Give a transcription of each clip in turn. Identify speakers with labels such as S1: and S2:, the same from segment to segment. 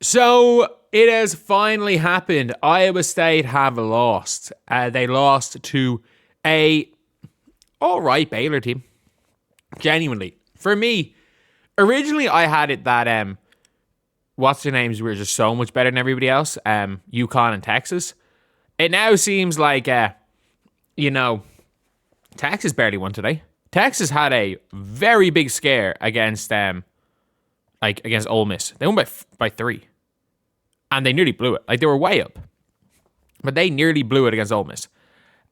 S1: So it has finally happened. Iowa State have lost. They lost to a all right Baylor team. Genuinely, for me, originally I had it that what's their names were just so much better than everybody else. UConn and Texas. It now seems like Texas barely won today. Texas had a very big scare against against Ole Miss. They won by 3. And they nearly blew it. Like, they were way up. But they nearly blew it against Ole Miss.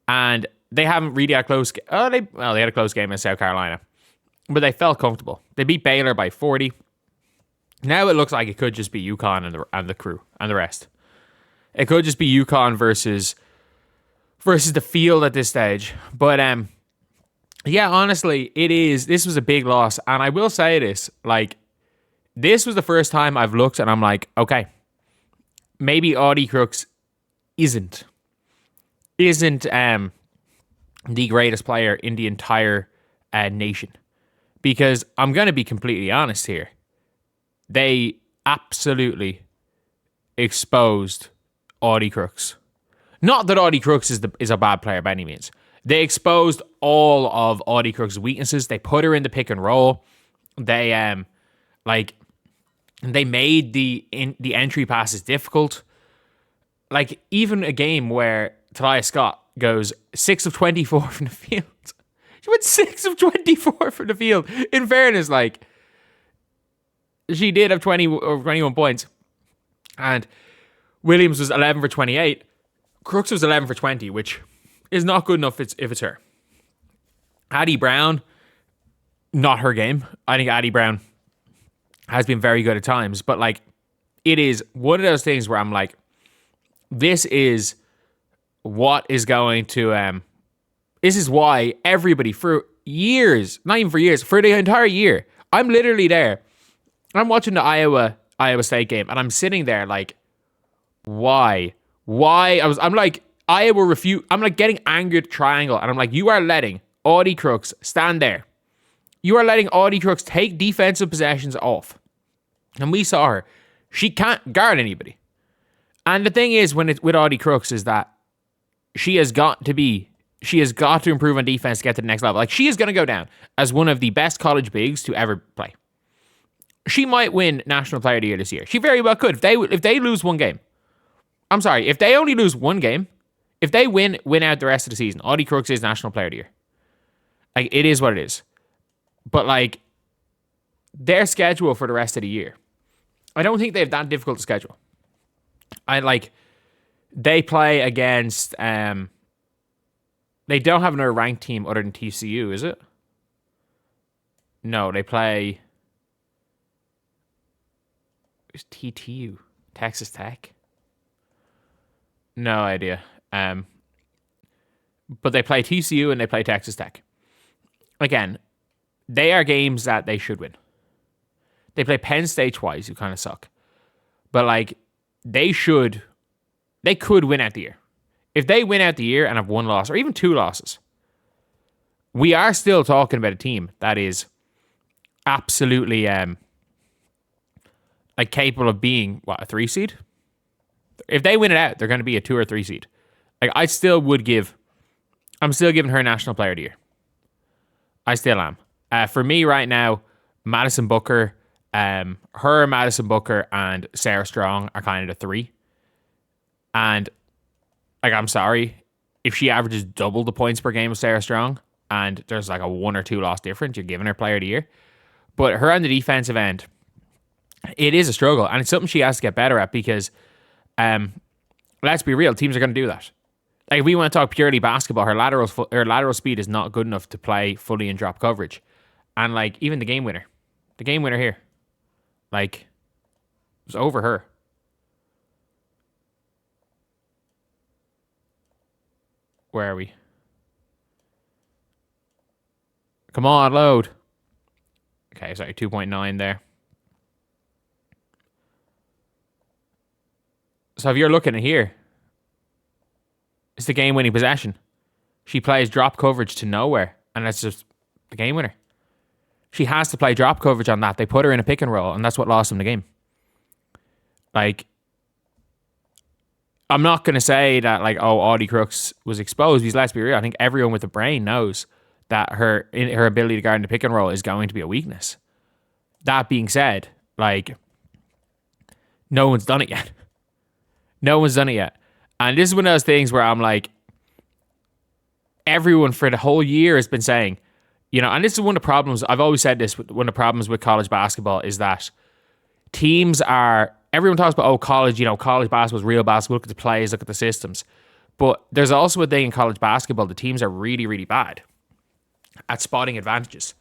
S1: And they haven't really had a close game. They had a close game in South Carolina. But they felt comfortable. They beat Baylor by 40. Now it looks like it could just be UConn and the crew and the rest. It could just be UConn versus the field at this stage. But yeah, honestly, this was a big loss. And I will say this, this was the first time I've looked and I'm like, okay, maybe Audi Crooks isn't the greatest player in the entire nation. Because I'm going to be completely honest here. They absolutely exposed Audi Crooks. Not that Audi Crooks is a bad player by any means. They exposed all of Audi Crooks' weaknesses. They put her in the pick and roll. They they made the entry passes difficult. Like, even a game where Talia Scott goes 6 of 24 from the field. She went 6 of 24 from the field. In fairness, she did have 20 or 21 points. And Williams was 11 for 28. Krooks was 11 for 20, which is not good enough if it's her. Addi Brown, not her game. I think Addi Brown has been very good at times. But, it is one of those things where I'm like, this is what is going to... this is why everybody, for years, not even for years, for the entire year, I'm literally there. I'm watching the Iowa State game, and I'm sitting there why? Why? I'm like, Iowa refute. I'm getting angry at triangle, and I'm like, you are letting Audi Crooks stand there. You are letting Audi Crooks take defensive possessions off. And we saw her. She can't guard anybody. And the thing is, with Audi Crooks, is that she has got to improve on defense to get to the next level. She is going to go down as one of the best college bigs to ever play. She might win National Player of the Year this year. She very well could. If they lose one game. I'm sorry, if they only lose one game, if they win out the rest of the season, Audi Crooks is National Player of the Year. It is what it is. But, their schedule for the rest of the year, I don't think they have that difficult a schedule. They play against, they don't have another ranked team other than TCU, is it? No, they play... It's TTU. Texas Tech? No idea. But they play TCU and they play Texas Tech. Again, they are games that they should win. They play Penn State twice, who kind of suck. But, they could win out the year. If they win out the year and have one loss, or even 2 losses, we are still talking about a team that is absolutely capable of being, a 3 seed? If they win it out, they're going to be a 2 or 3 seed. I'm still giving her National Player of the Year. I still am. For me right now, Madison Booker, Madison Booker, and Sarah Strong are kind of the 3. And, I'm sorry, if she averages double the points per game of Sarah Strong, and there's a 1 or 2 loss difference, you're giving her Player of the Year. But her on the defensive end, it is a struggle, and it's something she has to get better at because, let's be real, teams are going to do that. If we want to talk purely basketball, her lateral speed is not good enough to play fully in drop coverage. And, even the game winner here, it was over her. Where are we? Come on, load. Okay, sorry, 2.9 there. So if you're looking at here, it's the game-winning possession. She plays drop coverage to nowhere, and that's just the game winner. She has to play drop coverage on that. They put her in a pick and roll, and that's what lost them the game. Like, I'm not going to say that, like, oh, Audi Crooks was exposed, because let's be real, I think everyone with a brain knows that her ability to guard in the pick and roll is going to be a weakness. That being said, like, no one's done it yet. No one's done it yet. And this is one of those things where I'm like, everyone for the whole year has been saying, you know, and this is one of the problems, I've always said this, one of the problems with college basketball is that everyone talks about, oh, college basketball is real basketball, look at the plays, look at the systems. But there's also a thing in college basketball, the teams are really, really bad at spotting advantages.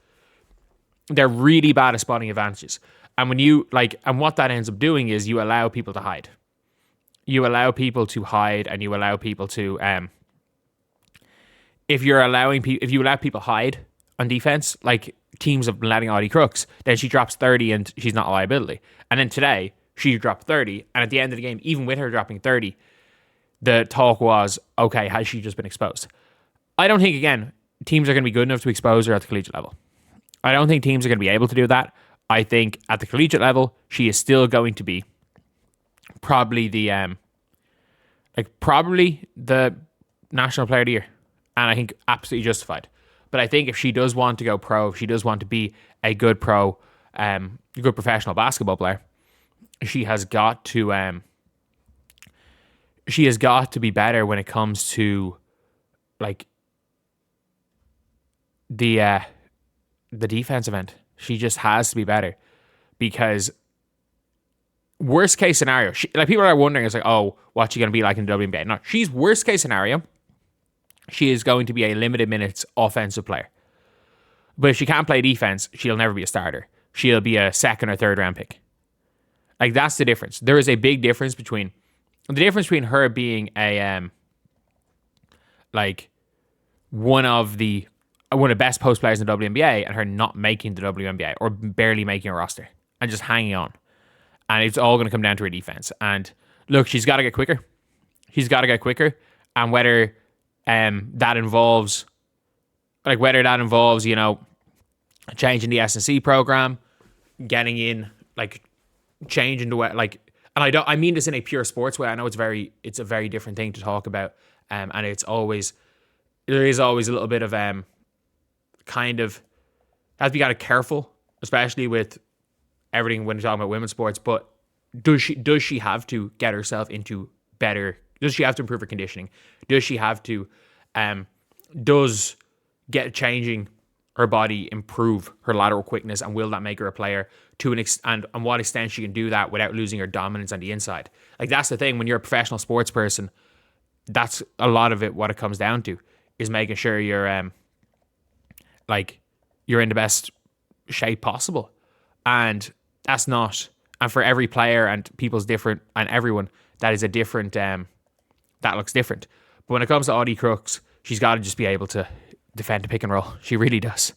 S1: They're really bad at spotting advantages. And and what that ends up doing is you allow people to hide. You allow people to hide, and you allow people to, if you allow people hide on defense, like teams have been letting Audi Crooks, then she drops 30 and she's not a liability. And then today, she dropped 30, and at the end of the game, even with her dropping 30, the talk was, okay, has she just been exposed? I don't think, again, teams are going to be good enough to expose her at the collegiate level. I don't think teams are going to be able to do that. I think at the collegiate level, she is still going to be probably the National Player of the Year. And I think absolutely justified. But I think if she does want to go pro, if she does want to be a good good professional basketball player, she has got to be better when it comes to like the defensive end. She just has to be better, because worst case scenario, people are wondering, it's like, oh, what's she going to be like in the WNBA? No, she's worst case scenario. She is going to be a limited minutes offensive player. But if she can't play defense, she'll never be a starter. She'll be a second or third round pick. Like, that's the difference. There is a big difference between her being a one of the best post players in the WNBA and her not making the WNBA or barely making a roster and just hanging on. And it's all going to come down to her defense. And look, she's got to get quicker. And whether that involves, you know, changing the S&C program, getting in, like, changing the way, like, and I mean this in a pure sports way. I know it's a very different thing to talk about, and there is always a little bit of kind of have to be kind of careful, especially with everything when you're talking about women's sports. But does she have to get herself into better? Does she have to improve her conditioning? Does she have to does changing her body improve her lateral quickness, and will that make her a player to an extent, and what extent she can do that without losing her dominance on the inside? Like, that's the thing, when you're a professional sports person, that's a lot of it. What it comes down to is making sure you're you're in the best shape possible, and that's not. And for every player and people's different, and everyone, that is a different. That looks different. But when it comes to Audi Crooks, she's got to just be able to defend the pick and roll. She really does.